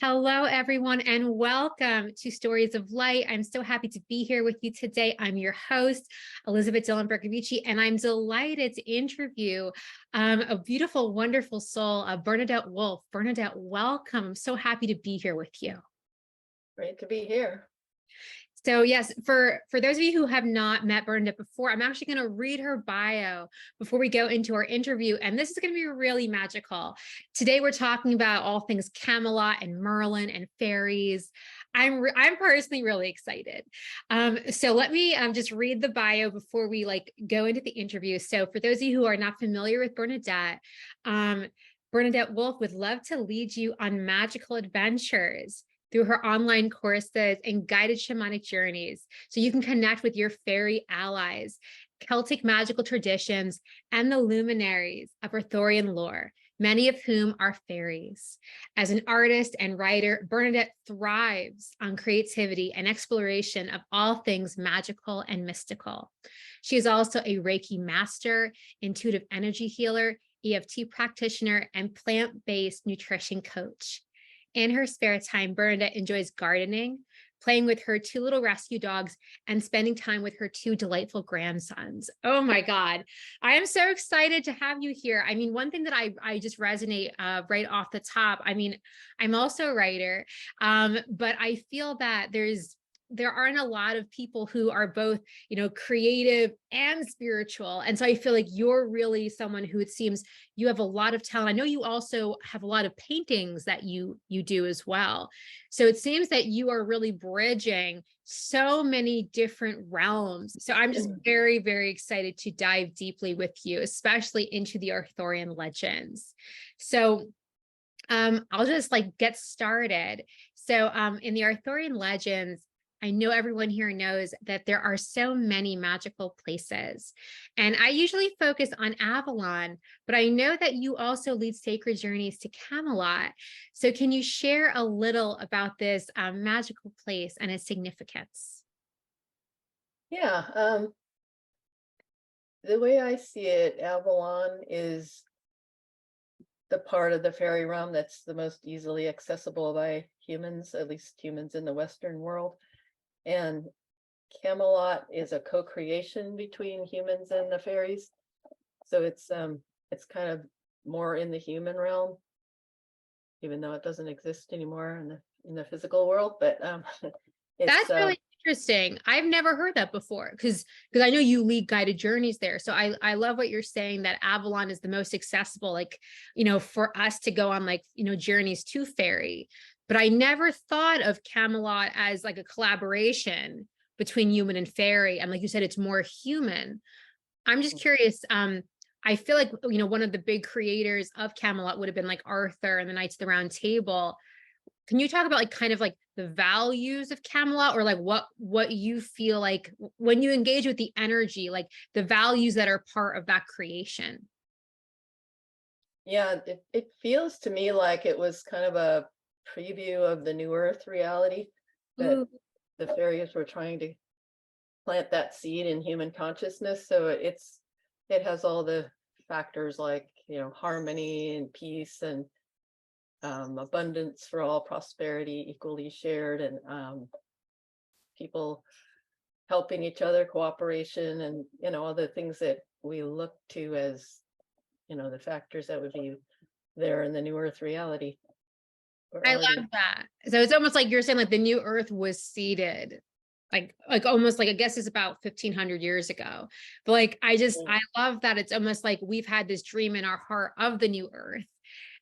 Hello, everyone, and welcome to Stories of Light. I'm so happy to be here with you today. I'm your host, Elizabeth Dillon Bercovici, and I'm delighted to interview a beautiful, wonderful soul, Bernadette Wulf. Bernadette, welcome. I'm so happy to be here with you. Great to be here. So yes, for those of you who have not met Bernadette before, I'm actually going to read her bio before we go into our interview. And this is going to be really magical. Today, we're talking about all things Camelot and Merlin and fairies. I'm personally really excited. So let me just read the bio before we go into the interview. So for those of you who are not familiar with Bernadette, Bernadette Wulf would love to lead you on magical adventures through her online courses and guided shamanic journeys, so you can connect with your fairy allies, Celtic magical traditions, and the luminaries of Arthurian lore, many of whom are fairies. As an artist and writer, Bernadette thrives on creativity and exploration of all things magical and mystical. She is also a Reiki master, intuitive energy healer, EFT practitioner, and plant-based nutrition coach. In her spare time, Bernadette enjoys gardening, playing with her two little rescue dogs, and spending time with her two delightful grandsons. Oh my God. I am so excited to have you here. I mean, one thing that I just resonate right off the top, I mean, I'm also a writer, but I feel that there aren't a lot of people who are both, creative and spiritual. And so I feel like you're really someone who, it seems, you have a lot of talent. I know you also have a lot of paintings that you do as well. So it seems that you are really bridging so many different realms. So I'm just very, very excited to dive deeply with you, especially into the Arthurian legends. So I'll just get started. So in the Arthurian legends, I know everyone here knows that there are so many magical places, and I usually focus on Avalon, but I know that you also lead sacred journeys to Camelot. So can you share a little about this magical place and its significance? Yeah, the way I see it, Avalon is the part of the fairy realm that's the most easily accessible by humans, at least humans in the Western world. And Camelot is a co-creation between humans and the fairies. So it's kind of more in the human realm, even though it doesn't exist anymore in the physical world. But That's really interesting. I've never heard that before, because I know you lead guided journeys there. So I love what you're saying, that Avalon is the most accessible, for us to go on journeys to fairy. But I never thought of Camelot as like a collaboration between human and fairy. And like you said, it's more human. I'm just curious. I feel like, one of the big creators of Camelot would have been like Arthur and the Knights of the Round Table. Can you talk about kind of the values of Camelot, or what you feel like when you engage with the energy, like the values that are part of that creation? Yeah, it feels to me like it was kind of a preview of the New Earth reality that Ooh. the fairies were trying to plant that seed in human consciousness. So it has all the factors like, harmony and peace and abundance for all, prosperity equally shared, and people helping each other, cooperation, and all the things that we look to as, the factors that would be there in the New Earth reality. I love that. So it's almost like you're saying, like the new Earth was seeded, almost I guess it's about 1,500 years ago. But I love that it's almost like we've had this dream in our heart of the new Earth.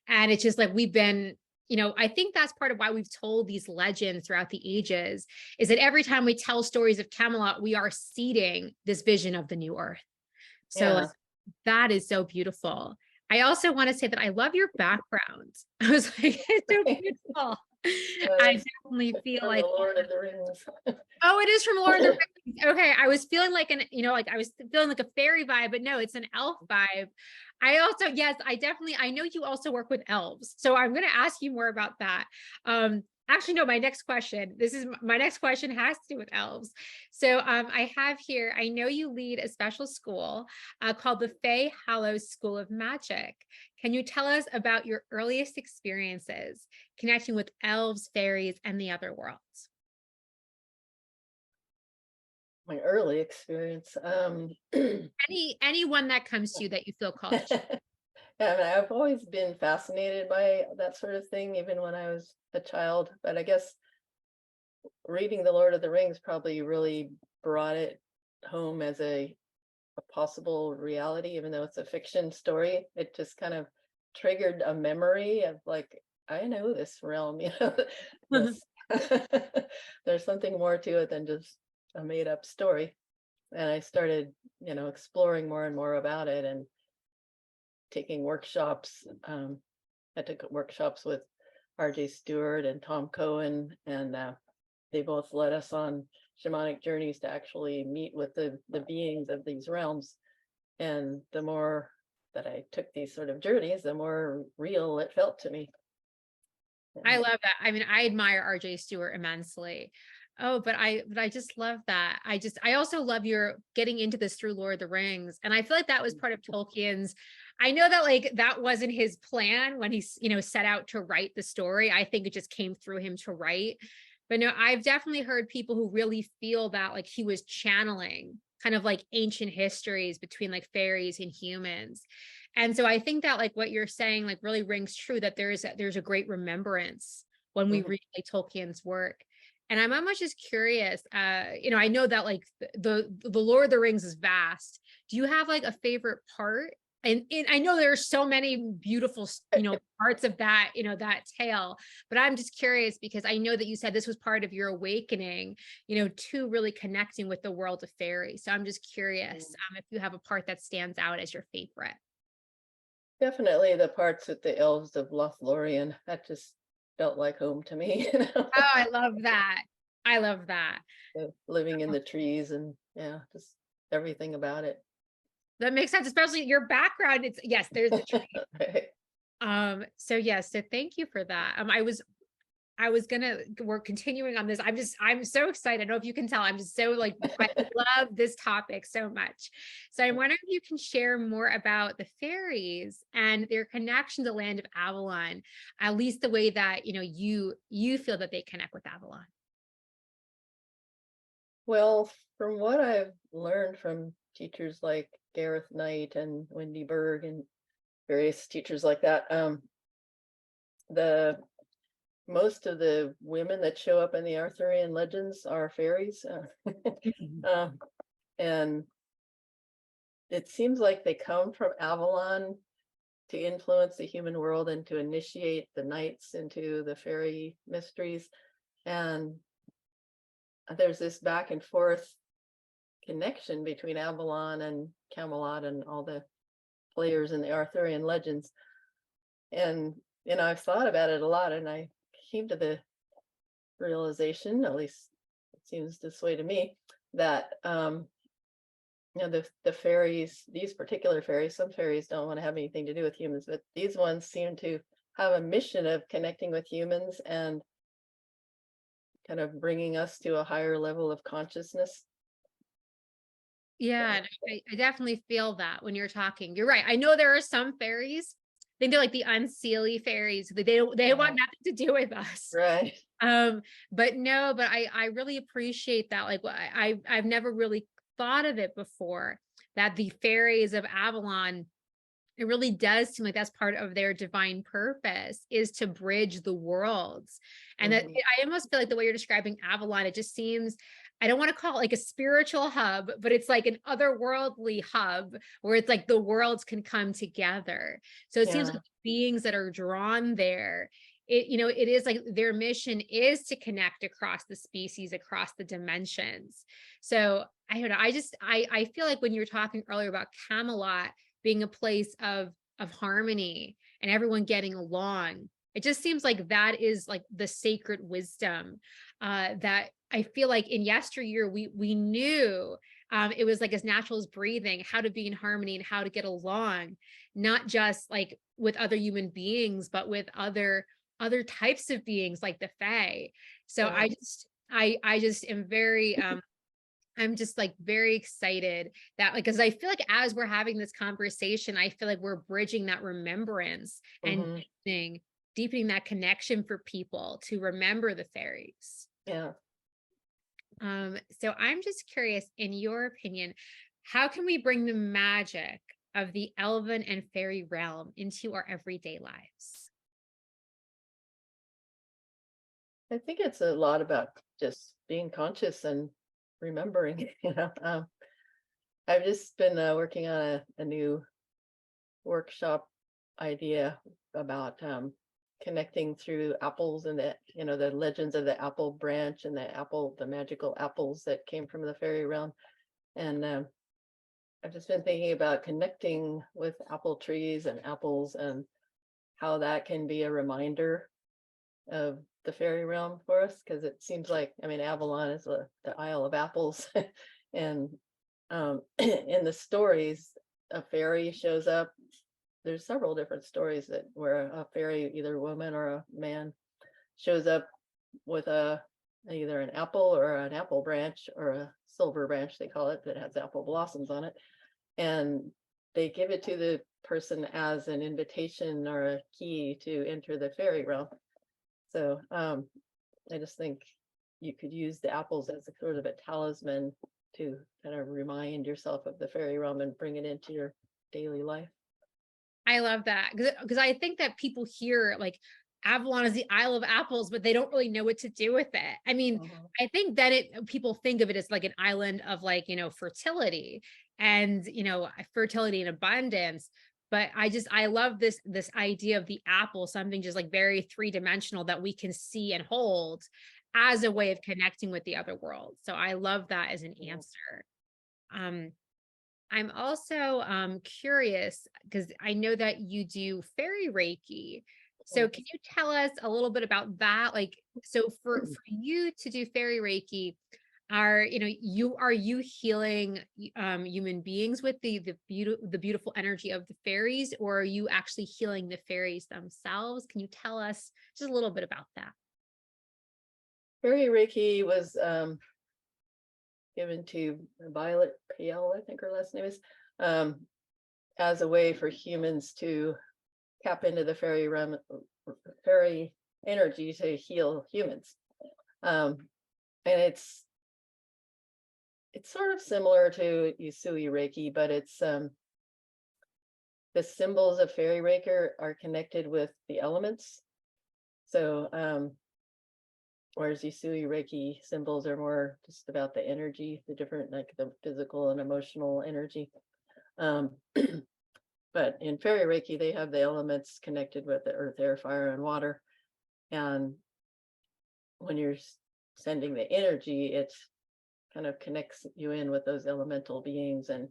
And it's just like we've been, I think that's part of why we've told these legends throughout the ages, is that every time we tell stories of Camelot, we are seeding this vision of the new Earth. So that is so beautiful. I also want to say that I love your background. I was like, it's so beautiful. I definitely feel like Lord of the Rings. Oh, it is from Lord of the Rings. Okay, I was feeling like I was feeling like a fairy vibe, but no, it's an elf vibe. I also, yes, I know you also work with elves. So I'm going to ask you more about that. Actually, no, my next question. My next question has to do with elves. So I have here, I know you lead a special school called the Fae Hallows School of Magic. Can you tell us about your earliest experiences connecting with elves, fairies, and the other worlds? My early experience. Anyone that comes to you that you feel called to share. Yeah, I mean, I've always been fascinated by that sort of thing, even when I was a child. But I guess reading The Lord of the Rings probably really brought it home as a possible reality, even though it's a fiction story. It just kind of triggered a memory of like, I know this realm, this there's something more to it than just a made up story. And I started, exploring more and more about it and taking workshops. I took workshops with RJ Stewart and Tom Cohen, and they both led us on shamanic journeys to actually meet with the beings of these realms. And the more that I took these sort of journeys, the more real it felt to me. I And love that. I mean, I admire RJ Stewart immensely. Oh, but I just love that. I also love your getting into this through Lord of the Rings. And I feel like that was part of Tolkien's. I know that like that wasn't his plan when he's, set out to write the story. I think it just came through him to write. But no, I've definitely heard people who really feel that like he was channeling kind of like ancient histories between like fairies and humans. And so I think that like what you're saying like really rings true, that there's a great remembrance when we Mhm. read like Tolkien's work. And I'm almost just curious, I know that like the Lord of the Rings is vast. Do you have like a favorite part? And I know there are so many beautiful, parts of that, that tale, but I'm just curious because I know that you said this was part of your awakening, to really connecting with the world of fairy. So I'm just curious, if you have a part that stands out as your favorite. Definitely the parts with the elves of Lothlorien, that just felt like home to me, Oh, I love that. I love that. living in the trees and yeah, just everything about it. That makes sense, especially your background. It's yes, there's the tree. Right. So yes, so thank you for that. We're continuing on this. I'm so excited. I don't know if you can tell. I'm just so like, I love this topic so much. So I'm wondering if you can share more about the fairies and their connection to the land of Avalon, at least the way that, you feel that they connect with Avalon. Well, from what I've learned from teachers like Gareth Knight and Wendy Berg and various teachers like that, the most of the women that show up in the Arthurian legends are fairies, Mhm. um, and it seems like they come from Avalon to influence the human world and to initiate the knights into the fairy mysteries. And there's this back and forth connection between Avalon and Camelot and all the players in the Arthurian legends. And, I've thought about it a lot and I came to the realization, at least it seems this way to me, that, the fairies, these particular fairies, some fairies don't want to have anything to do with humans, but these ones seem to have a mission of connecting with humans and kind of bringing us to a higher level of consciousness. Yeah, and I definitely feel that when you're talking. You're right. I know there are some fairies. I think they're like the unseelie fairies. They want nothing to do with us. Right. But no, but I really appreciate that. Like I've never really thought of it before, that the fairies of Avalon, it really does seem like that's part of their divine purpose, is to bridge the worlds. And that Mhm. I almost feel like the way you're describing Avalon, it just seems, I don't want to call it like a spiritual hub, but it's like an otherworldly hub where it's like the worlds can come together. So it seems Yeah. like beings that are drawn there, it is like their mission is to connect across the species, across the dimensions. So I don't know. I feel like when you were talking earlier about Camelot being a place of harmony and everyone getting along, it just seems like that is like the sacred wisdom, that I feel like in yesteryear we knew, it was like as natural as breathing, how to be in harmony and how to get along, not just like with other human beings, but with other other types of beings like the fae. So Yeah. I just am very I'm just like very excited that like because I feel like as we're having this conversation, I feel like we're bridging that remembrance and Hmm. deepening that connection for people to remember the fairies. Yeah. So I'm just curious, in your opinion, how can we bring the magic of the elven and fairy realm into our everyday lives? I think it's a lot about just being conscious and remembering, I've just been working on a new workshop idea about connecting through apples and the legends of the apple branch and the magical apples that came from the fairy realm. And I've just been thinking about connecting with apple trees and apples and how that can be a reminder of the fairy realm for us, because it seems like, I mean, Avalon is the Isle of Apples. And in the stories, a fairy shows up. There's several different stories that where a fairy, either a woman or a man, shows up with either an apple or an apple branch or a silver branch, they call it, that has apple blossoms on it. And they give it to the person as an invitation or a key to enter the fairy realm. So I just think you could use the apples as a sort of a talisman to kind of remind yourself of the fairy realm and bring it into your daily life. I love that because I think that people hear like Avalon is the Isle of Apples, but they don't really know what to do with it. I mean, Mhm. I think that people think of it as like an island of like, fertility and, fertility and abundance. But I love this idea of the apple, something just like very three-dimensional that we can see and hold as a way of connecting with the other world. So I love that as an Yeah. answer. Um, I'm also curious because I know that you do fairy Reiki. So can you tell us a little bit about that? Like, so for you to do fairy Reiki, are you healing human beings with the beautiful energy of the fairies, or are you actually healing the fairies themselves? Can you tell us just a little bit about that? Fairy Reiki was given to Violet PL, I think her last name is, um, as a way for humans to tap into the fairy energy to heal humans. And it's sort of similar to Usui Reiki, but it's the symbols of fairy Reiki are connected with the elements. So whereas Usui Reiki symbols are more just about the energy, the different, like the physical and emotional energy. Um, but in fairy Reiki, they have the elements connected with the earth, air, fire, and water. And when you're sending the energy, it kind of connects you in with those elemental beings and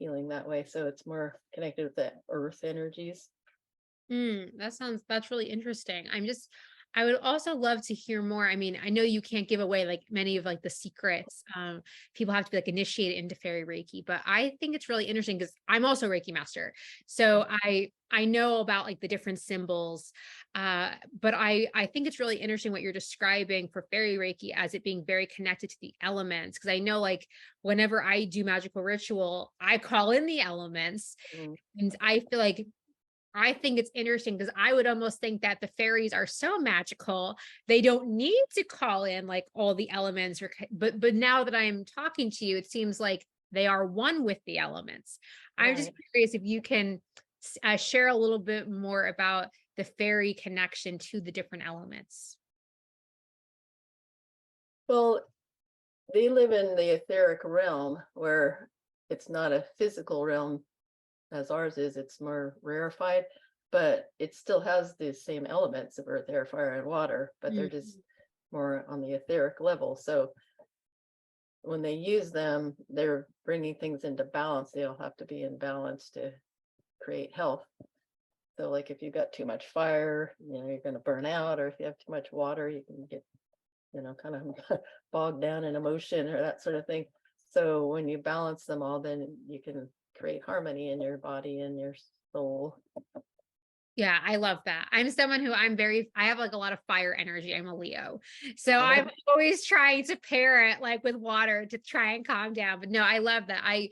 healing that way. So it's more connected with the earth energies. That's really interesting. I would also love to hear more. I mean, I know you can't give away like many of like the secrets. People have to be like initiated into fairy Reiki, but I think it's really interesting because I'm also a Reiki master. So I know about like the different symbols. But I think it's really interesting what you're describing for fairy Reiki as it being very connected to the elements. Because I know like whenever I do magical ritual, I call in the elements. Mm. And I think it's interesting because I would almost think that the fairies are so magical, they don't need to call in like all the elements but now that I'm talking to you, it seems like they are one with the elements. I'm just Right. curious if you can share a little bit more about the fairy connection to the different elements. Well, they live in the etheric realm where it's not a physical realm as ours is, it's more rarefied, but it still has the same elements of earth, air, fire, and water, but they're just more on the etheric level. So when they use them, they're bringing things into balance. They all have to be in balance to create health. So like if you've got too much fire, you're going to burn out, or if you have too much water, you can get, kind of bogged down in emotion or that sort of thing. So when you balance them all, then you can create harmony in your body and your soul. Yeah, I love that. I'm someone who I have like a lot of fire energy. I'm a Leo. So I'm always trying to pair it like with water to try and calm down. But no, I love that. I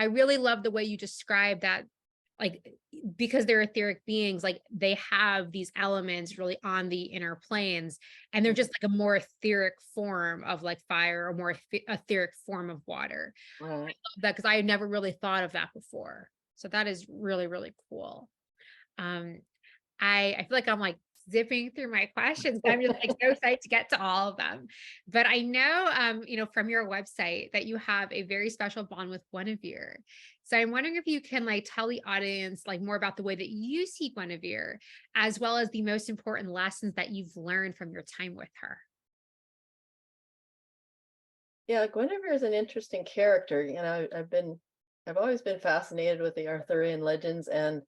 really love the way you describe that, like, because they're etheric beings, like they have these elements really on the inner planes, and they're just like a more etheric form of like fire, or more etheric form of water. Right. That, because I had never really thought of that before. So that is really, really cool. Um, I feel like I'm like zipping through my questions, but I'm just like so excited to get to all of them. But I know, from your website that you have a very special bond with Guinevere. So I'm wondering if you can like tell the audience like more about the way that you see Guinevere, as well as the most important lessons that you've learned from your time with her. Yeah, Guinevere is an interesting character. I've always been fascinated with the Arthurian legends, and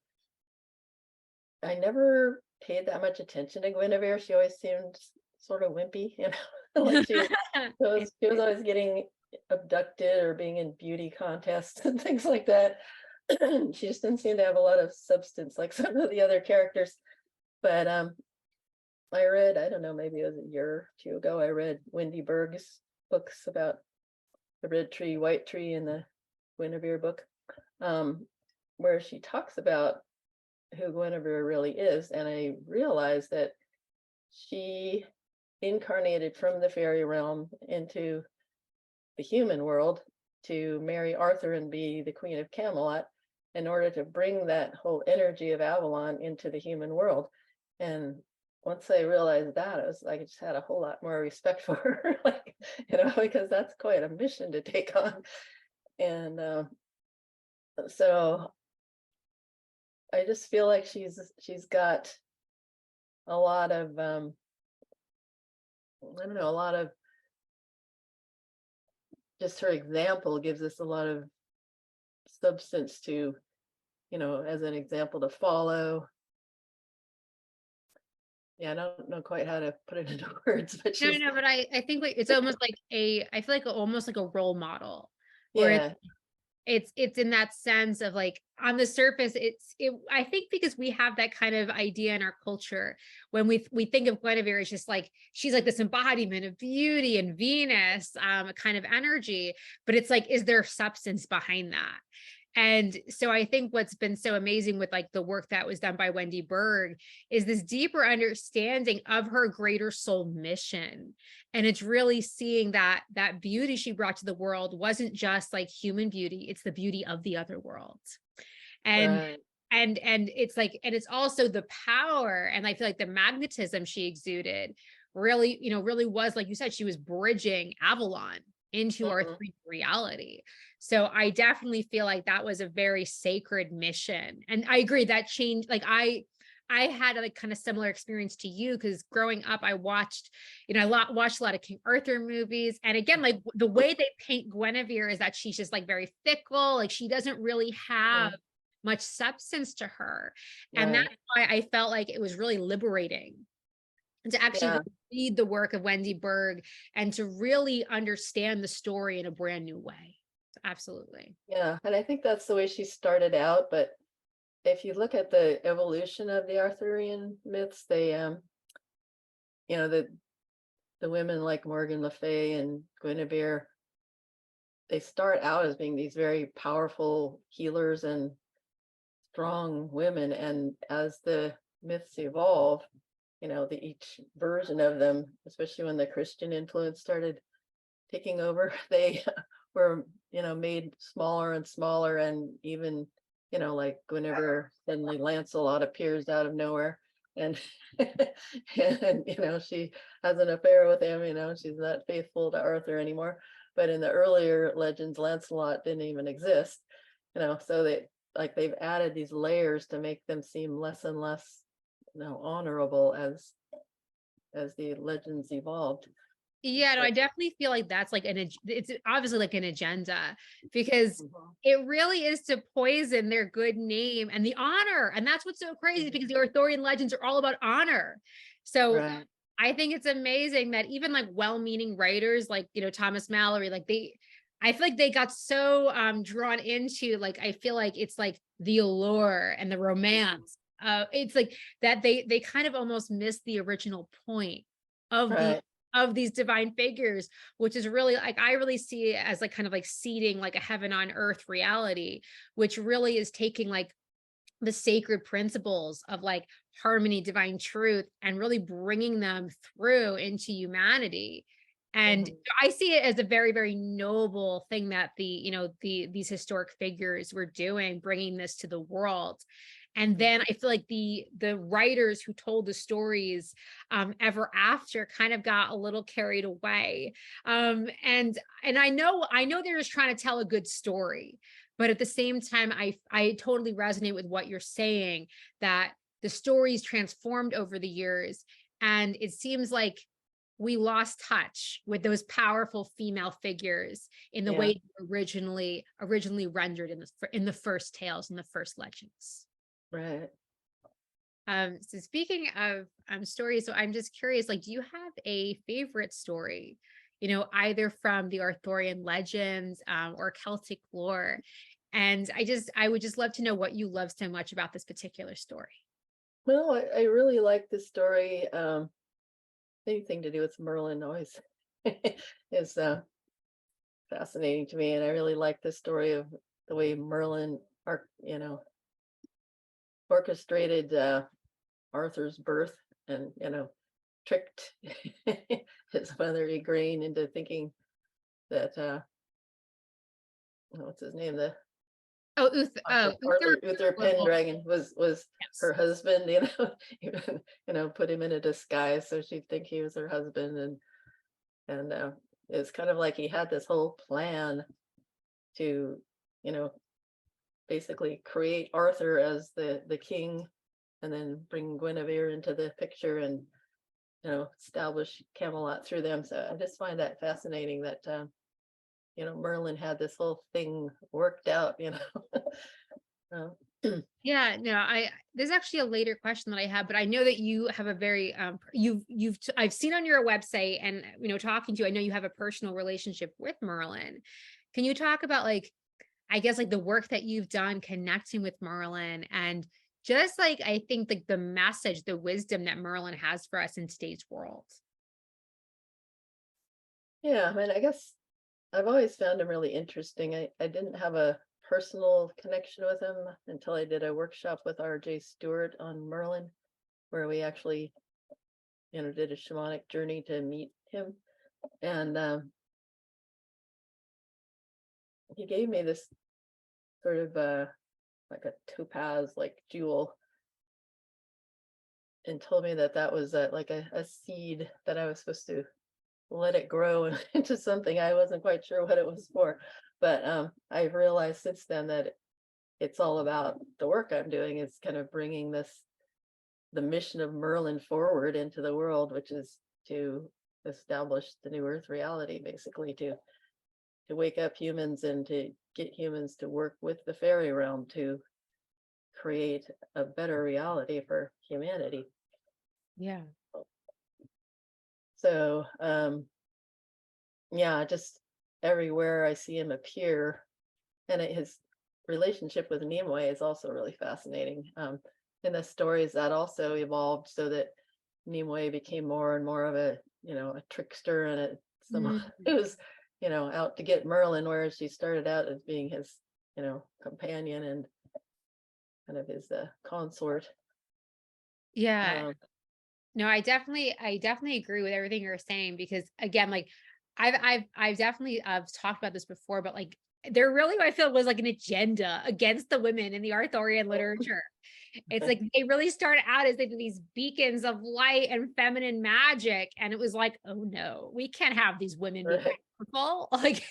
I never paid that much attention to Guinevere. She always seemed sort of wimpy, like she was always getting abducted or being in beauty contests and things like that. She just didn't seem to have a lot of substance like some of the other characters. But I read, I don't know, maybe it was a year or two ago, I read Wendy Berg's books about the red tree, white tree in the Guinevere book, where she talks about who Guinevere really is. And I realized that she incarnated from the fairy realm into the human world to marry Arthur and be the Queen of Camelot in order to bring that whole energy of Avalon into the human world. And once I realized that, it was like I just had a whole lot more respect for her, like, because that's quite a mission to take on. And so I just feel like she's got a lot of I don't know, a lot of, just her example gives us a lot of substance to, as an example to follow. Yeah, I don't know quite how to put it into words, but No, she's, no, but I think like it's almost like I feel like almost like a role model, where yeah, it's in that sense of like on the surface I think because we have that kind of idea in our culture when we think of Guinevere as just like she's like this embodiment of beauty and Venus, a kind of energy, but it's like, is there substance behind that? And so I think what's been so amazing with like the work that was done by Wendy Berg is this deeper understanding of her greater soul mission. And it's really seeing that that beauty she brought to the world wasn't just like human beauty, it's the beauty of the other world. And right, and it's like, and it's also the power, and I feel like the magnetism she exuded really, really was, like you said, she was bridging Avalon into our mhm, 3D reality. So I definitely feel like that was a very sacred mission. And I agree that changed, like I had a like kind of similar experience to you, because growing up I watched, watched a lot of King Arthur movies. And again, like the way they paint Guinevere is that she's just like very fickle, like she doesn't really have mhm, much substance to her. And that's right, why I felt like it was really liberating to actually yeah, read the work of Wendy Berg and to really understand the story in a brand new way. Absolutely. yeah. And I think that's the way she started out. But if you look at the evolution of the Arthurian myths, they, you know, the the women like Morgan Le Fay and Guinevere, they start out as being these very powerful healers and strong women. And as the myths evolve, each version of them, especially when the Christian influence started taking over, they were, made smaller and smaller. And even, like whenever suddenly Lancelot appears out of nowhere and and she has an affair with him, she's not faithful to Arthur anymore. But in the earlier legends, Lancelot didn't even exist, so they've added these layers to make them seem less and less, honorable as the legends evolved. Yeah, no, But I definitely feel like that's like it's obviously like an agenda, because mhm, it really is to poison their good name and the honor. And that's what's so crazy, mhm, because the Arthurian legends are all about honor. So right, I think it's amazing that even like well-meaning writers like, Thomas Mallory, like I feel like they got so drawn into, like, I feel like it's like the allure and the romance it's like that they kind of almost miss the original point of Right. these divine figures, which is really like, I really see it as like kind of like seeding like a heaven on earth reality, which really is taking like the sacred principles of like harmony, divine truth, and really bringing them through into humanity. And Mhm. I see it as a very, very noble thing that these historic figures were doing, bringing this to the world. And Mhm. then I feel like the writers who told the stories ever after kind of got a little carried away. And I know they're just trying to tell a good story, but at the same time, I totally resonate with what you're saying, that the stories transformed over the years, and it seems like we lost touch with those powerful female figures in the way Yeah. they were originally rendered in the first tales and the first legends. Right. So speaking of stories, so I'm just curious, like, do you have a favorite story, either from the Arthurian legends or Celtic lore? And I would just love to know what you love so much about this particular story. Well, I really like the story. Anything to do with Merlin always is fascinating to me, and I really like the story of the way Merlin, orchestrated Arthur's birth, and tricked his mother Igraine into thinking that what's his name, the Uther. Uther Pendragon was Yes. her husband, even, put him in a disguise so she'd think he was her husband, and it's kind of like he had this whole plan to, you know, basically create Arthur as the king, and then bring Guinevere into the picture, and establish Camelot through them. So I just find that fascinating that Merlin had this whole thing worked out. Yeah, no, there's actually a later question that I have, but I know that you have a very I've seen on your website, and talking to you, I know you have a personal relationship with Merlin. Can you talk about, like, I guess, like, the work that you've done connecting with Merlin, and just like, I think, like, the message, the wisdom that Merlin has for us in today's world? Yeah, I mean, I guess I've always found him really interesting. I didn't have a personal connection with him until I did a workshop with R.J. Stewart on Merlin, where we actually, did a shamanic journey to meet him. And he gave me this sort of like a topaz, like jewel, and told me that that was like a seed that I was supposed to let it grow into something. I wasn't quite sure what it was for, but I've realized since then that it's all about the work I'm doing is kind of bringing the mission of Merlin forward into the world, which is to establish the new Earth reality, basically to wake up humans and to get humans to work with the fairy realm to create a better reality for humanity. Yeah. So yeah, just everywhere I see him appear, and his relationship with Nimue is also really fascinating. In the stories that also evolved so that Nimue became more and more of a trickster, and someone Mm, who was, out to get Merlin, whereas she started out as being his, companion and kind of his consort. yeah. Um, No, I definitely agree with everything you're saying, because again, like, I've definitely talked about this before, but like, there really, I feel, was like an agenda against the women in the Arthurian literature. It's like they really start out as like these beacons of light and feminine magic, and it was like, oh no, we can't have these women be right. powerful. Like,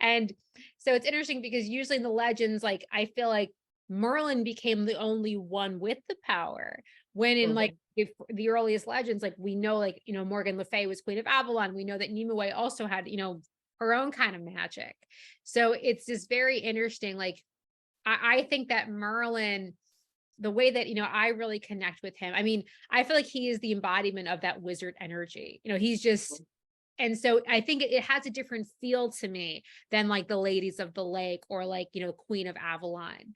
and so it's interesting because usually in the legends, like, I feel like Merlin became the only one with the power. When in, like, Mhm. the earliest legends, like, we know, like, Morgan Le Fay was Queen of Avalon. We know that Nimue also had, her own kind of magic. So it's just very interesting. Like, I think that Merlin, the way that, I really connect with him. I mean, I feel like he is the embodiment of that wizard energy. He's just, and so I think it has a different feel to me than like the Ladies of the Lake or, like, Queen of Avalon.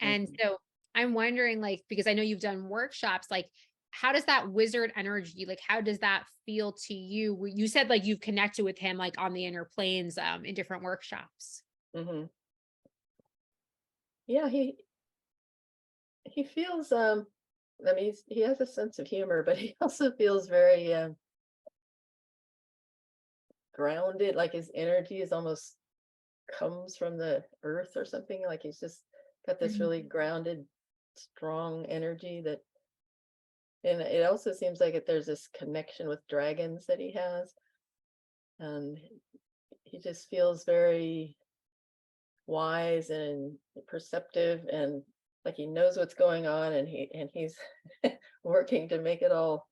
And Mhm. so I'm wondering, like, because I know you've done workshops, like, how does that wizard energy, like, how does that feel to you? You said like you've connected with him like on the inner planes in different workshops. Hmm. Yeah, he feels I mean he has a sense of humor, but he also feels very grounded, like his energy is almost comes from the earth or something, like he's just got this Mhm. really grounded, strong energy that, and it also seems like there's this connection with dragons that he has, and he just feels very wise and perceptive, and like he knows what's going on, and he's working to make it all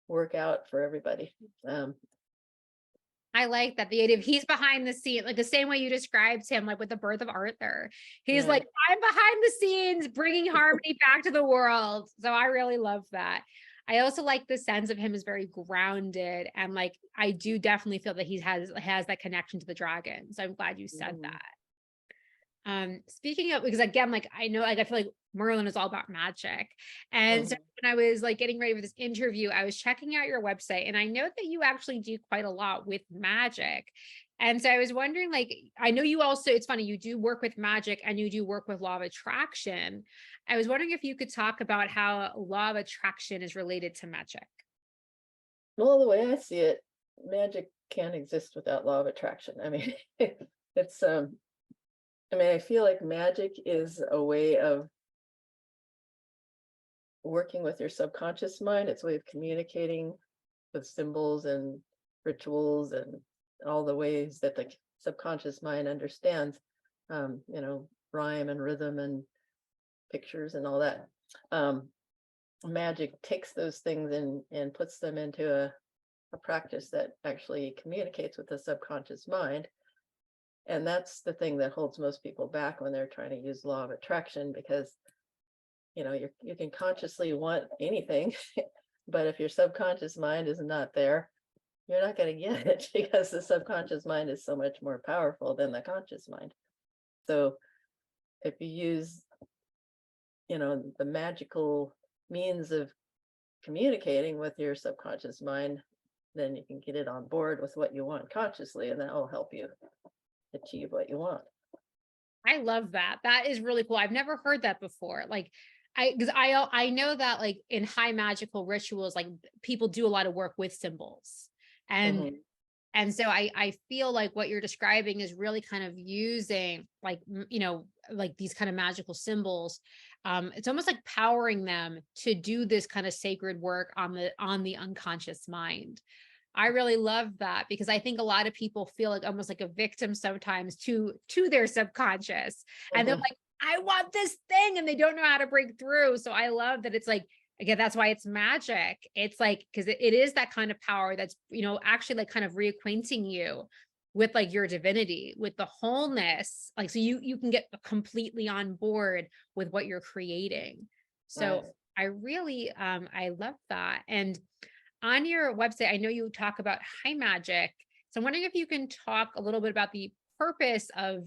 work out for everybody. um I like that, the idea of he's behind the scene, like the same way you described him, like with the birth of Arthur. He's yeah. like, I'm behind the scenes bringing harmony back to the world. So I really love that. I also like the sense of him as very grounded, and like I do definitely feel that he has that connection to the dragon. So I'm glad you said Mhm. that. Speaking of, because again, like I know, like I feel like Merlin is all about magic. And so Mhm. when I was like getting ready for this interview, I was checking out your website and I know that you actually do quite a lot with magic. And so I was wondering, like, I know you also, it's funny, you do work with magic and you do work with law of attraction. I was wondering if you could talk about how law of attraction is related to magic. Well, the way I see it, magic can't exist without law of attraction. I mean, it's I mean, I feel like magic is a way of working with your subconscious mind. It's a way of communicating with symbols and rituals and all the ways that the subconscious mind understands, rhyme and rhythm and pictures and all that. Um, Magic takes those things and puts them into a practice that actually communicates with the subconscious mind. And that's the thing that holds most people back when they're trying to use law of attraction, because you can consciously want anything, but if your subconscious mind is not there, you're not going to get it because the subconscious mind is so much more powerful than the conscious mind. So if you use, the magical means of communicating with your subconscious mind, then you can get it on board with what you want consciously, and that will help you achieve what you want. I love that. That is really cool. I've never heard that before. Like because I know that like in high magical rituals, like people do a lot of work with symbols. And Hmm. and so I feel like what you're describing is really kind of using like like these kind of magical symbols. It's almost like powering them to do this kind of sacred work on the unconscious mind. I really love that because I think a lot of people feel like almost like a victim sometimes to their subconscious. And they're Hmm. like, I want this thing, and they don't know how to break through. So I love that it's like, again, that's why it's magic. It's like, because it is that kind of power that's, actually like kind of reacquainting you with like your divinity, with the wholeness. Like, so you can get completely on board with what you're creating. So Right. I love that. And on your website, I know you talk about high magic. So I'm wondering if you can talk a little bit about the purpose of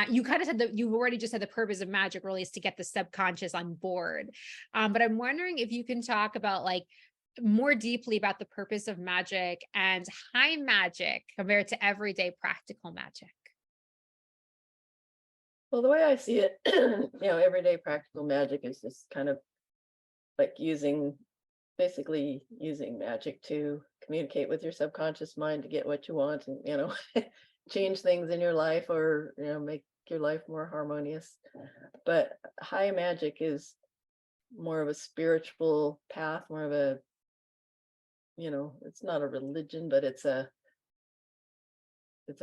you kind of said that you've already just said the purpose of magic really is to get the subconscious on board. But I'm wondering if you can talk about like more deeply about the purpose of magic and high magic compared to everyday practical magic. Well, the way I see it, everyday practical magic is just kind of like basically using magic to communicate with your subconscious mind to get what you want, and change things in your life, or make your life more harmonious. But high magic is more of a spiritual path, more of a, it's not a religion, but it's a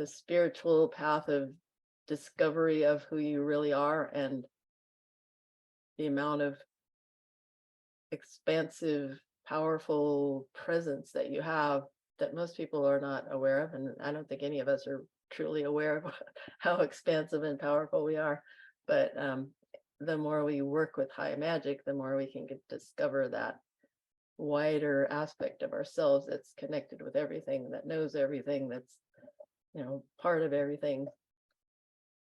spiritual path of discovery of who you really are, and the amount of expansive, powerful presence that you have that most people are not aware of. And I don't think any of us are truly aware of how expansive and powerful we are. But the more we work with high magic, the more we can discover that wider aspect of ourselves that's connected with everything, that knows everything, that's, part of everything.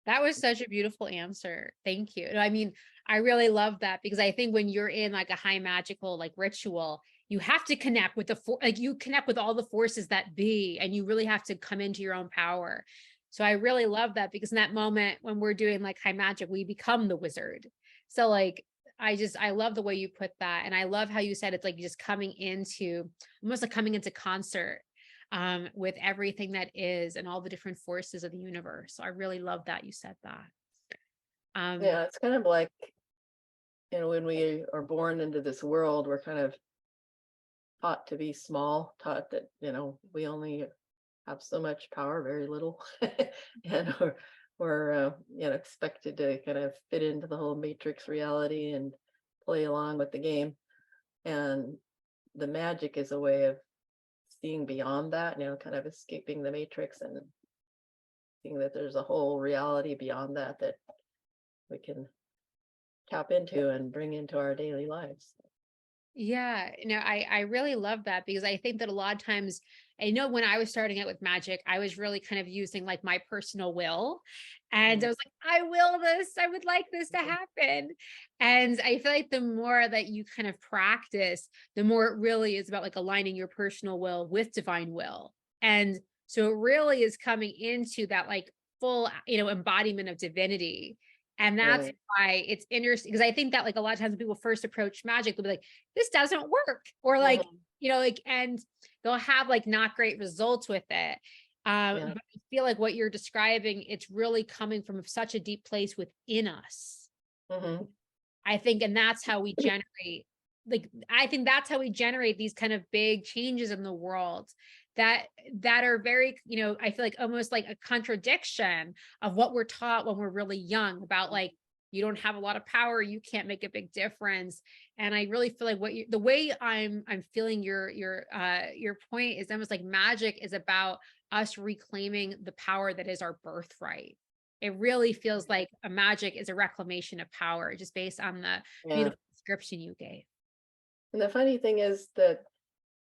That was such a beautiful answer. Thank you. I mean, I really love that, because I think when you're in like a high magical like ritual, you have to connect with like you connect with all the forces that be, and you really have to come into your own power. So I really love that, because in that moment when we're doing like high magic, we become the wizard. So like I love the way you put that. And I love how you said it's like just coming into, almost like coming into concert with everything that is and all the different forces of the universe. So I really love that you said that. Yeah, it's kind of like, when we are born into this world, we're kind of taught to be small, taught that, we only have so much power, very little, and we're expected to kind of fit into the whole matrix reality and play along with the game. And the magic is a way of seeing beyond that, kind of escaping the matrix and seeing that there's a whole reality beyond that that we can tap into and bring into our daily lives. Yeah, I really love that, because I think that a lot of times, I know when I was starting out with magic, I was really kind of using like my personal will. And I Mm, was like, I will this, I would like this to happen. And I feel like the more that you kind of practice, the more it really is about like aligning your personal will with divine will. And so it really is coming into that like full, embodiment of divinity. And that's right. why it's interesting, because I think that like a lot of times when people first approach magic, they'll be like, this doesn't work, or like, Mhm. and they'll have like not great results with it. Yeah. But I feel like what you're describing, it's really coming from such a deep place within us, Hmm. I think. And that's how we generate, like, I think that's how we generate these kind of big changes in the world that are very, I feel like almost like a contradiction of what we're taught when we're really young about like, you don't have a lot of power, you can't make a big difference. And I really feel like the way I'm feeling your point is almost like magic is about us reclaiming the power that is our birthright. It really feels like a magic is a reclamation of power, just based on the Yeah. beautiful description you gave. And the funny thing is that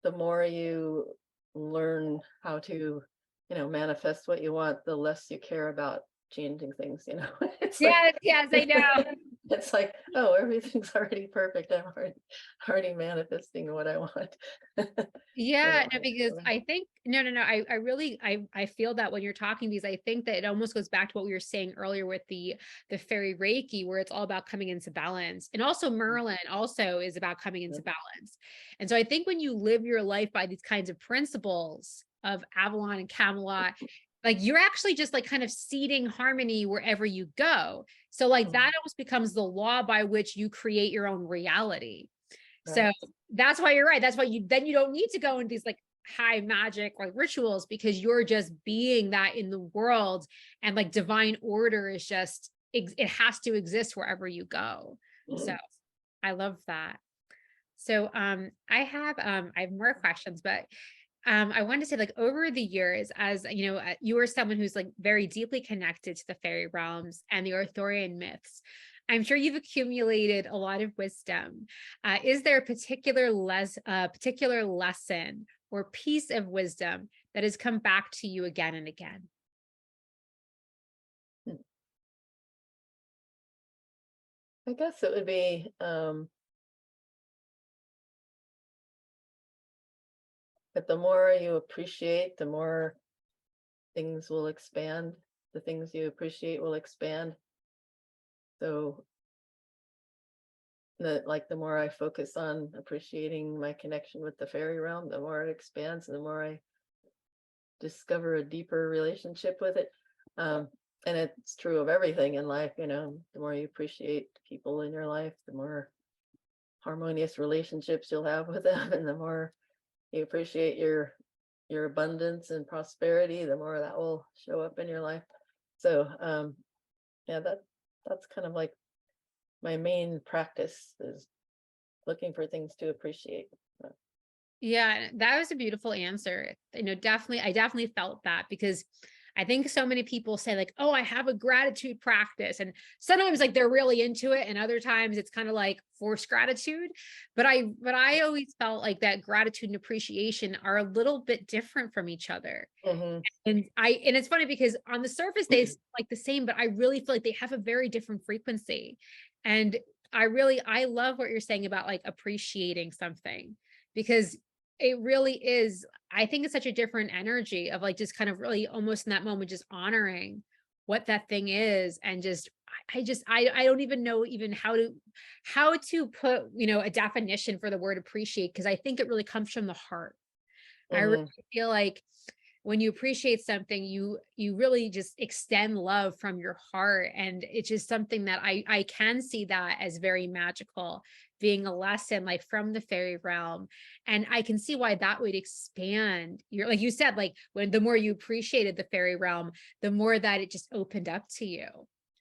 the more you learn how to, manifest what you want, the less you care about changing things. It's like Yes, yes, I know. it's like, oh, everything's already perfect. I'm already manifesting what I want. Yeah, no, because So, I think no. I really I feel that when you're talking, because I think that it almost goes back to what we were saying earlier with the fairy Reiki, where it's all about coming into balance. And also Merlin also is about coming yeah. into balance. And so I think when you live your life by these kinds of principles of Avalon and Camelot, like you're actually just like kind of seeding harmony wherever you go. So like that Mhm. almost becomes the law by which you create your own reality. So Right. that's why you're right. That's why you don't need to go into these like high magic like rituals, because you're just being that in the world. And like divine order is just, it has to exist wherever you go. So Mhm. I love that. So I have more questions, but I wanted to say, like, over the years, as you are someone who's like very deeply connected to the fairy realms and the Arthurian myths. I'm sure you've accumulated a lot of wisdom. Is there a particular lesson or piece of wisdom that has come back to you again and again? I guess it would be that the more you appreciate, the more things will expand. The things you appreciate will expand. So the more I focus on appreciating my connection with the fairy realm, the more it expands, and the more I discover a deeper relationship with it. Um, and it's true of everything in life, the more you appreciate people in your life, the more harmonious relationships you'll have with them, and the more you appreciate your abundance and prosperity, the more that will show up in your life. So yeah, that's kind of like my main practice is looking for things to appreciate. Yeah, that was a beautiful answer. Definitely, I definitely felt that, because I think so many people say like, "Oh, I have a gratitude practice." And sometimes like they're really into it, and other times it's kind of like forced gratitude. But I always felt like that gratitude and appreciation are a little bit different from each other. Hmm. And it's funny because on the surface they seem like the same, but I really feel like they have a very different frequency. And I love what you're saying about like appreciating something, because it really is, I think it's such a different energy of like just kind of really almost in that moment, just honoring what that thing is. And just, I don't even know even how to put, a definition for the word appreciate, because I think it really comes from the heart. I really Hmm. feel like when you appreciate something, you really just extend love from your heart. And it's just something that I can see that as very magical, being a lesson like from the fairy realm. And I can see why that would expand your, like you said, like when the more you appreciated the fairy realm, the more that it just opened up to you.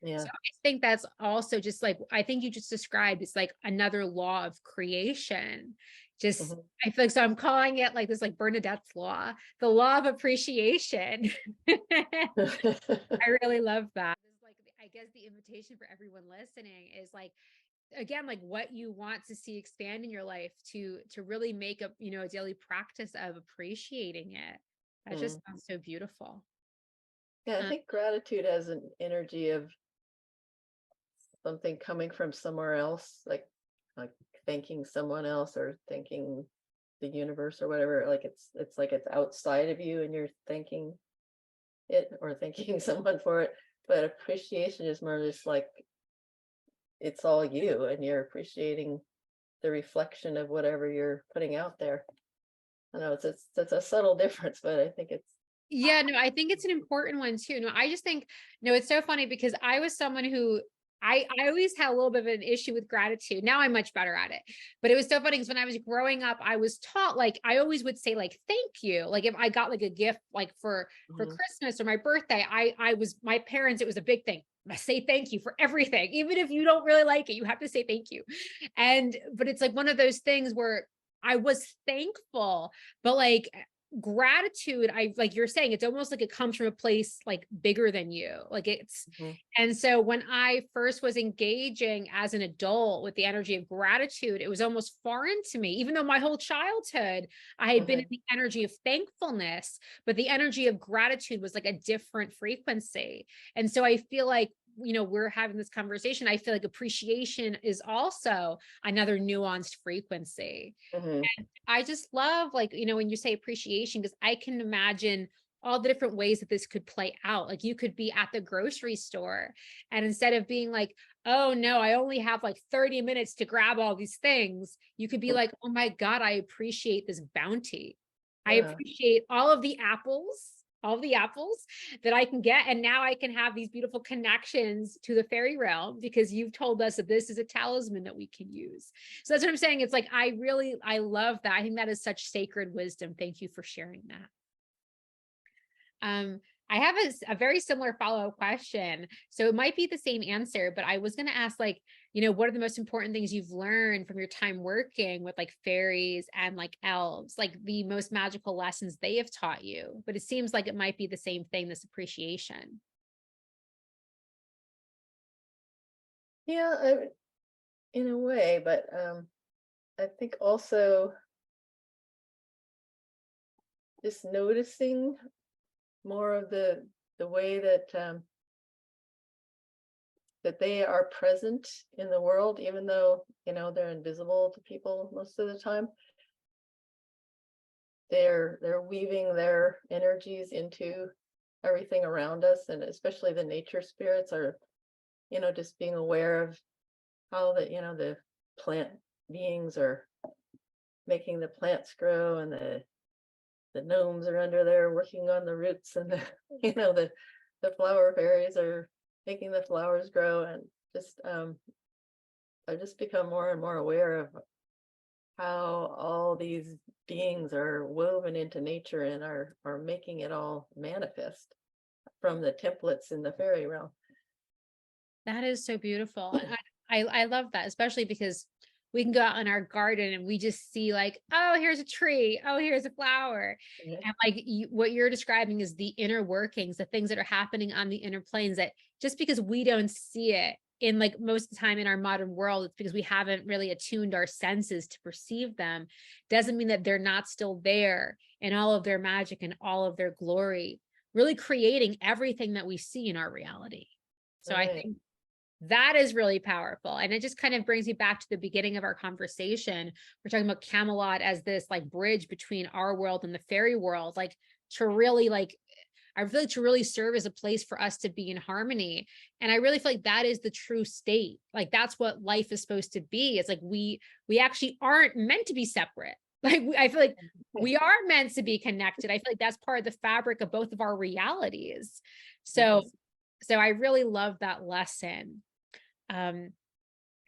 Yeah. So I think that's also just like, I think you just described, it's like another law of creation. Just, Hmm. I feel like, so I'm calling it like this, like Bernadette's law, the law of appreciation. I really love that. It's like, I guess the invitation for everyone listening is like, again, like what you want to see expand in your life, to really make a daily practice of appreciating it. That just sounds so beautiful. Yeah, I Uh, think gratitude has an energy of something coming from somewhere else, like thanking someone else or thanking the universe or whatever. Like it's like it's outside of you and you're thanking it or thanking someone for it. But appreciation is more just like it's all you and you're appreciating the reflection of whatever you're putting out there. I know it's a subtle difference, but I think it's Yeah, no, I think it's an important one too. No, I just think, no, it's so funny because I was someone who I always had a little bit of an issue with gratitude. Now I'm much better at it. But it was so funny because when I was growing up, I was taught like I always would say like thank you. Like if I got like a gift like for Mhm, Christmas or my birthday, I was, my parents, it was a big thing. I say thank you for everything. Even if you don't really like it, you have to say thank you. And but it's like one of those things where I was thankful, but like gratitude, I like you're saying, it's almost like it comes from a place like bigger than you, like it's. mhm, And so when I first was engaging as an adult with the energy of gratitude, it was almost foreign to me, even though my whole childhood I had been in mhm, the energy of thankfulness, but the energy of gratitude was like a different frequency. And so I feel like, we're having this conversation, I feel like appreciation is also another nuanced frequency. mhm, I just love, like, when you say appreciation, because I can imagine all the different ways that this could play out. Like you could be at the grocery store, and instead of being like, oh no, I only have like 30 minutes to grab all these things, you could be mm, like, oh my God, I appreciate this bounty. I yeah, appreciate all of the apples that I can get. And now I can have these beautiful connections to the fairy realm because you've told us that this is a talisman that we can use. So that's what I'm saying. It's like, I love that. I think that is such sacred wisdom. Thank you for sharing that. Um, I have a very similar follow-up question. So it might be the same answer, but I was going to ask, like, what are the most important things you've learned from your time working with like fairies and like elves, like the most magical lessons they have taught you? But it seems like it might be the same thing, this appreciation. yeah, in a way. But I think also just noticing more of the way that they are present in the world, even though they're invisible to people most of the time. They're weaving their energies into everything around us, and especially the nature spirits are just being aware of how the plant beings are making the plants grow, and the gnomes are under there working on the roots, and the the flower fairies are making the flowers grow. And just I've just become more and more aware of how all these beings are woven into nature and are making it all manifest from the templates in the fairy realm. That is so beautiful. And I love that, especially because we can go out in our garden and we just see like, oh, here's a tree. Oh, here's a flower. Mhm, And like what you're describing is the inner workings, the things that are happening on the inner planes, that just because we don't see it in like most of the time in our modern world, it's because we haven't really attuned our senses to perceive them. Doesn't mean that they're not still there in all of their magic and all of their glory, really creating everything that we see in our reality. So I right. think That is really powerful. And it just kind of brings me back to the beginning of our conversation. We're talking about Camelot as this like bridge between our world and the fairy world, like to really like I feel like to really serve as a place for us to be in harmony. And I really feel like that is the true state. Like that's what life is supposed to be. It's like we actually aren't meant to be separate. Like I feel like we are meant to be connected. I feel like that's part of the fabric of both of our realities. So Yes. so I really love that lesson. Um,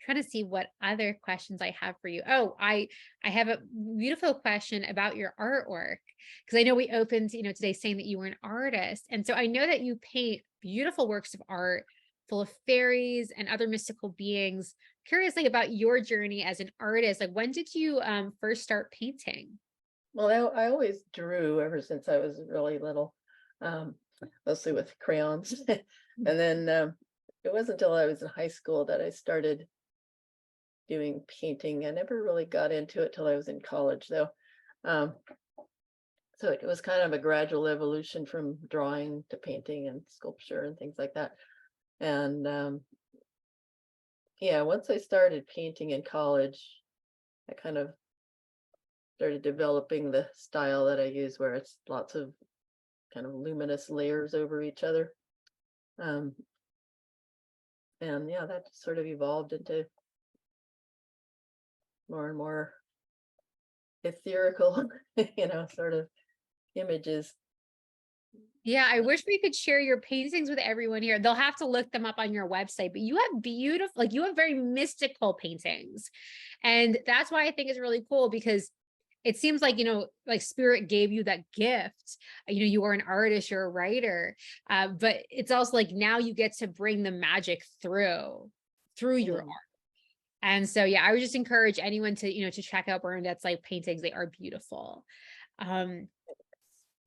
trying to see what other questions I have for you. Oh, I have a beautiful question about your artwork because I know we opened, today saying that you were an artist. And so I know that you paint beautiful works of art full of fairies and other mystical beings. Curiously about your journey as an artist, like when did you first start painting? Well, I always drew ever since I was really little, um, mostly with crayons. And then it wasn't until I was in high school that I started doing painting. I never really got into it till I was in college, though. Um, so it was kind of a gradual evolution from drawing to painting and sculpture and things like that. And yeah, once I started painting in college, I kind of started developing the style that I use, where it's lots of kind of luminous layers over each other. Um, and yeah, that just sort of evolved into more and more ethereal, sort of images. Yeah, I wish we could share your paintings with everyone here. They'll have to look them up on your website, but you have beautiful, like you have very mystical paintings. And that's why I think it's really cool because it seems like, like spirit gave you that gift. You are an artist, you're a writer. But it's also like now you get to bring the magic through your art. Mm. And so, yeah, I would just encourage anyone to, to check out Bernadette's like paintings. They are beautiful. Um,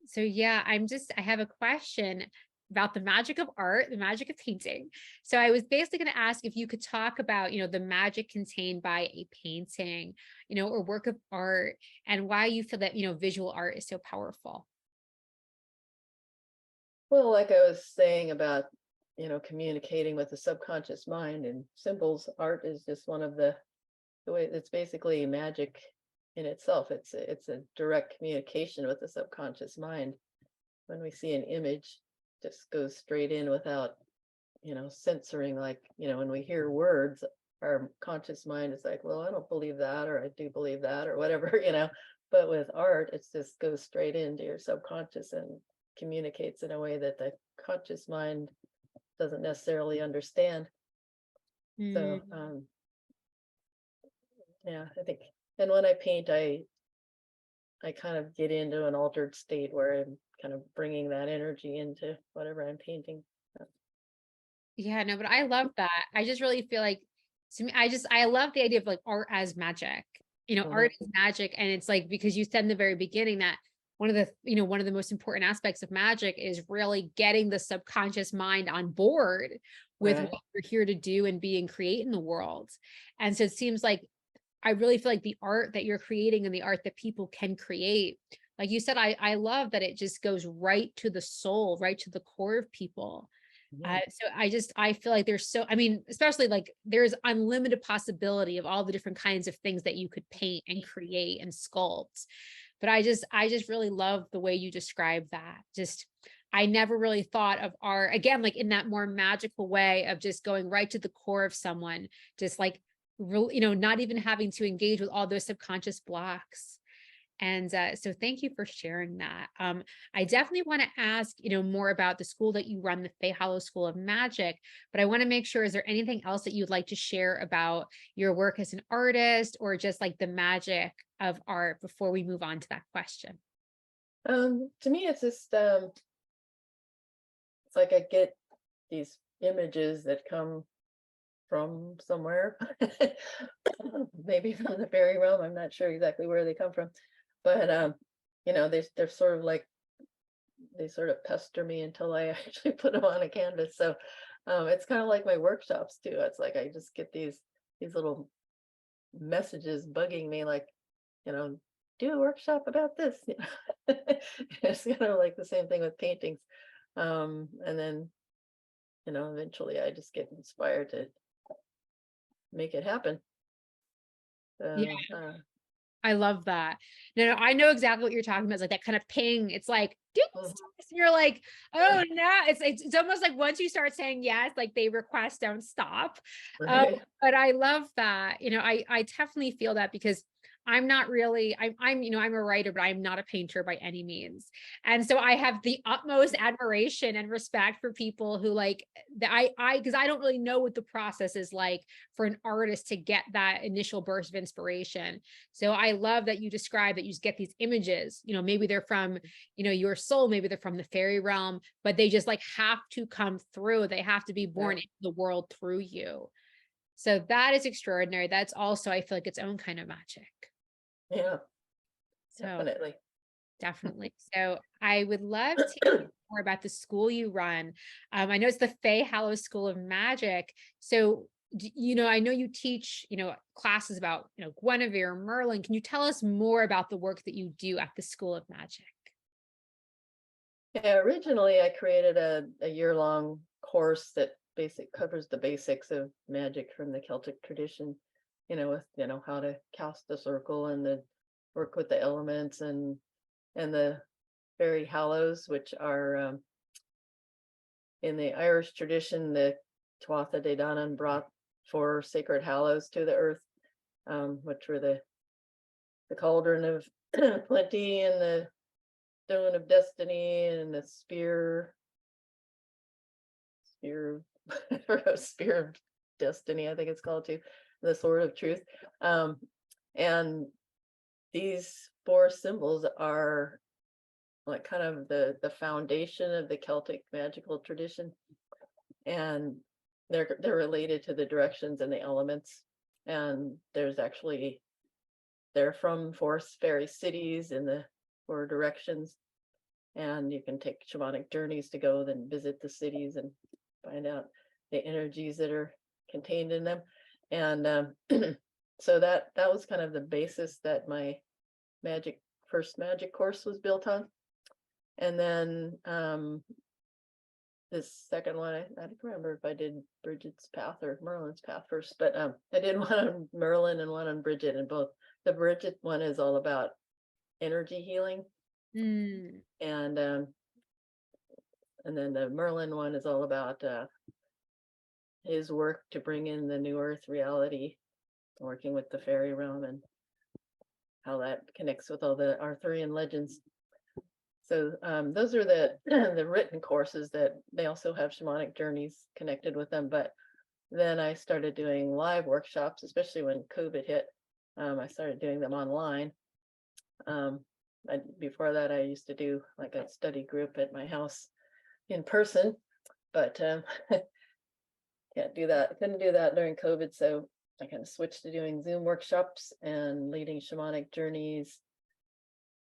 so yeah, I have a question about the magic of art, the magic of painting. So I was basically going to ask if you could talk about, the magic contained by a painting, or work of art and why you feel that, visual art is so powerful. Well, like I was saying about, communicating with the subconscious mind and symbols, art is just one of the way it's basically magic in itself. It's a direct communication with the subconscious mind. When we see an image, just goes straight in without, censoring. Like, when we hear words, our conscious mind is like, well, I don't believe that, or I do believe that, or whatever, But with art, it just goes straight into your subconscious and communicates in a way that the conscious mind doesn't necessarily understand. So, Mm. yeah, I think, and when I paint, I kind of get into an altered state where I'm kind of bringing that energy into whatever I'm painting. Yeah, no, but I love that. I just really feel like to me, I love the idea of like art as magic. Mhm. Art is magic. And it's like because you said in the very beginning that one of the most important aspects of magic is really getting the subconscious mind on board with Right. what you're here to do and be and create in the world. And so it seems like I really feel like the art that you're creating and the art that people can create, like you said, I love that it just goes right to the soul, right to the core of people. Yeah. So I feel like I mean, especially like there's unlimited possibility of all the different kinds of things that you could paint and create and sculpt. But I just really love the way you describe that. Just, I never really thought of art again, like in that more magical way of just going right to the core of someone, just like, not even having to engage with all those subconscious blocks. And so thank you for sharing that. I definitely want to ask, more about the school that you run, the Fay Hollow School of Magic, but I want to make sure, is there anything else that you'd like to share about your work as an artist or just like the magic of art before we move on to that question? To me, it's just it's like I get these images that come from somewhere, maybe from the fairy realm. I'm not sure exactly where they come from, but they're sort of like they sort of pester me until I actually put them on a canvas. So it's kind of like my workshops too. It's like I just get these little messages bugging me, like, you know, do a workshop about this. It's kind of like the same thing with paintings. And then eventually I just get inspired to make it happen. Yeah, So, I love that. No, I know exactly what you're talking about. It's like that kind of ping. It's like, do mhm, this. And you're like, oh no. It's almost like once you start saying yes, like they request don't stop. right. But I love that. I definitely feel that because I'm not really, I'm a writer, but I'm not a painter by any means. And so I have the utmost admiration and respect for people who like that because I don't really know what the process is like for an artist to get that initial burst of inspiration. So I love that you describe that you just get these images, maybe they're from, your soul, maybe they're from the fairy realm, but they just like have to come through. They have to be Yeah, born into the world through you. So that is extraordinary. That's also, I feel like its own kind of magic. yeah, So definitely. definitely. So I would love to hear more about the school you run. I know it's the Fae Hallow School of Magic. So, I know you teach, classes about, Guinevere, Merlin. Can you tell us more about the work that you do at the School of Magic? Yeah, originally I created a year-long course that covers the basics of magic from the Celtic tradition, with how to cast the circle and the work with the elements and the fairy hallows, which are in the Irish tradition, the Tuatha De Danann brought 4 sacred hallows to the earth, which were the cauldron of plenty and the stone of destiny and the spear spear of destiny, I think it's called too, the sword of truth. And these 4 symbols are like kind of the foundation of the Celtic magical tradition, and they're related to the directions and the elements. And they're from 4 fairy cities in the 4 directions, and you can take shamanic journeys to go then visit the cities and find out the energies that are contained in them. And so that was kind of the basis that my first magic course was built on. And then this second one, I don't remember if I did Bridget's Path or Merlin's Path first, but I did one on Merlin and one on Bridget, and both. The Bridget one is all about energy healing, Mm. and then the Merlin one is all about his work to bring in the new Earth reality, working with the fairy realm and how that connects with all the Arthurian legends. So those are the the written courses that they also have shamanic journeys connected with them. But then I started doing live workshops, especially when COVID hit. I started doing them online. Before that, I used to do like a study group at my house in person, but can't do that. Couldn't do that during COVID, so I kind of switched to doing Zoom workshops and leading shamanic journeys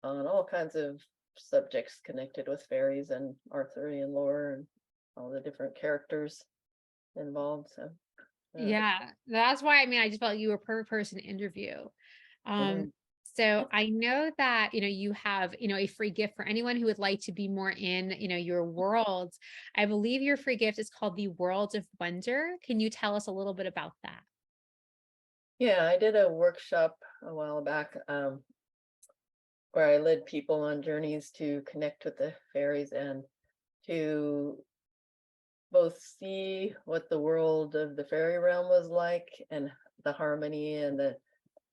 on all kinds of subjects connected with fairies and Arthurian lore and all the different characters involved. So Yeah, that's why I just felt you were a perfect person to interview. Um, mhm. so I know that, you have, a free gift for anyone who would like to be more in, your world. I believe your free gift is called the World of Wonder. Can you tell us a little bit about that? Yeah, I did a workshop a while back where I led people on journeys to connect with the fairies and to both see what the world of the fairy realm was like and the harmony and the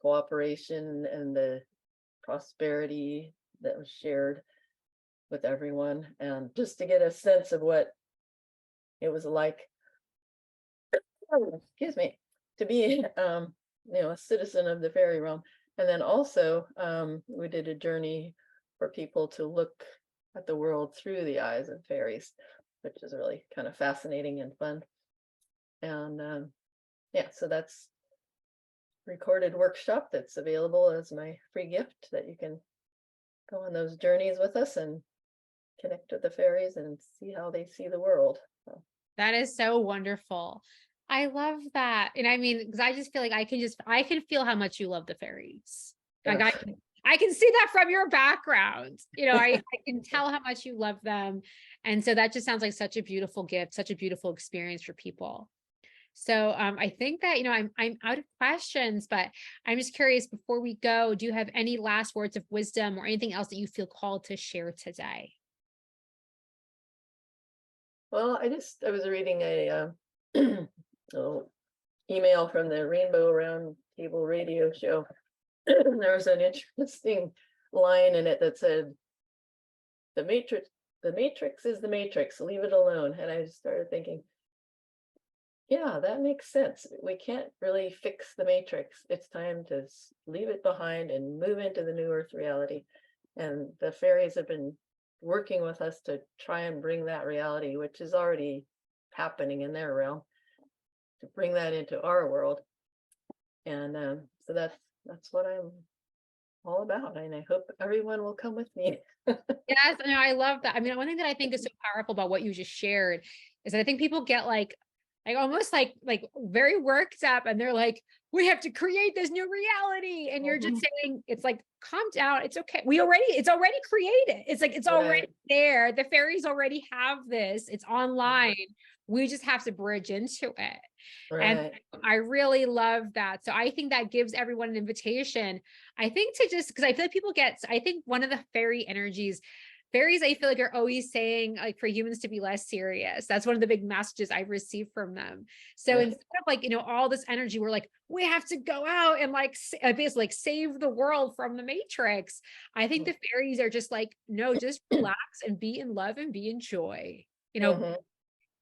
cooperation and the prosperity that was shared with everyone, and just to get a sense of what it was like, excuse me, to be a citizen of the fairy realm. And then also we did a journey for people to look at the world through the eyes of fairies, which is really kind of fascinating and fun. And yeah, so that's recorded workshop that's available as my free gift, that you can go on those journeys with us and connect with the fairies and see how they see the world. So, That is so wonderful. I love that. And because I just feel like I can feel how much you love the fairies. Like yeah. I can see that from your background. I can tell how much you love them. And so that just sounds like such a beautiful gift, such a beautiful experience for people. So I think that, I'm out of questions, but I'm just curious, before we go, do you have any last words of wisdom or anything else that you feel called to share today? Well, I was reading a little email from the Rainbow Round Table radio show. There was an interesting line in it that said, the matrix is the matrix, leave it alone. And I just started thinking, yeah, that makes sense. We can't really fix the matrix. It's time to leave it behind and move into the new earth reality. And the fairies have been working with us to try and bring that reality, which is already happening in their realm, to bring that into our world. And so that's what I'm all about. And I hope everyone will come with me. Yes, no, I love that. I mean, one thing that I think is so powerful about what you just shared is that I think people get like almost like very worked up, and they're like, we have to create this new reality. And you're just saying, it's like, calm down. It's okay. It's already created. It's like, it's already there. The fairies already have this. It's online. We just have to bridge into it. And I really love that. So I think that gives everyone an invitation. I think to just, because I feel like I think one of the fairy energies, fairies, I feel like are always saying like for humans to be less serious. That's one of the big messages I've received from them. So instead of like, all this energy, we're like, we have to go out and like, basically like save the world from the matrix. I think the fairies are just like, no, just relax and be in love and be in joy,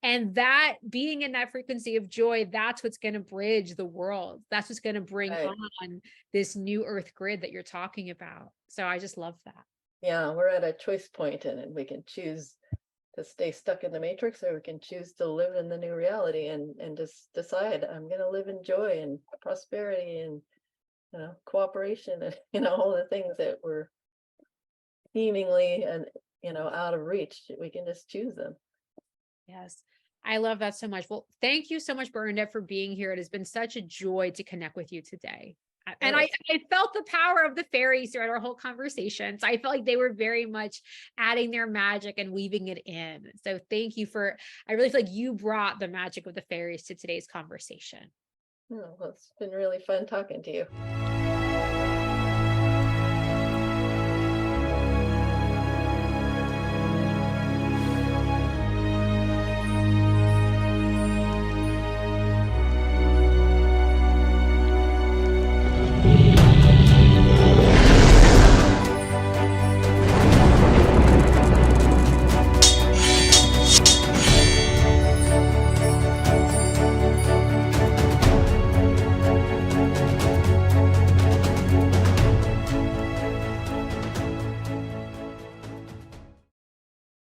and that being in that frequency of joy, that's what's going to bridge the world. That's what's going to bring on this new earth grid that you're talking about. So I just love that. Yeah, we're at a choice point, and we can choose to stay stuck in the matrix, or we can choose to live in the new reality and just decide, I'm going to live in joy and prosperity and cooperation and all the things that were seemingly and out of reach. We can just choose them. Yes. I love that so much. Well, thank you so much, Bernadette, for being here. It has been such a joy to connect with you today. And I felt the power of the fairies throughout our whole conversation. So I felt like they were very much adding their magic and weaving it in. So thank you I really feel like you brought the magic of the fairies to today's conversation. Oh, well, it's been really fun talking to you.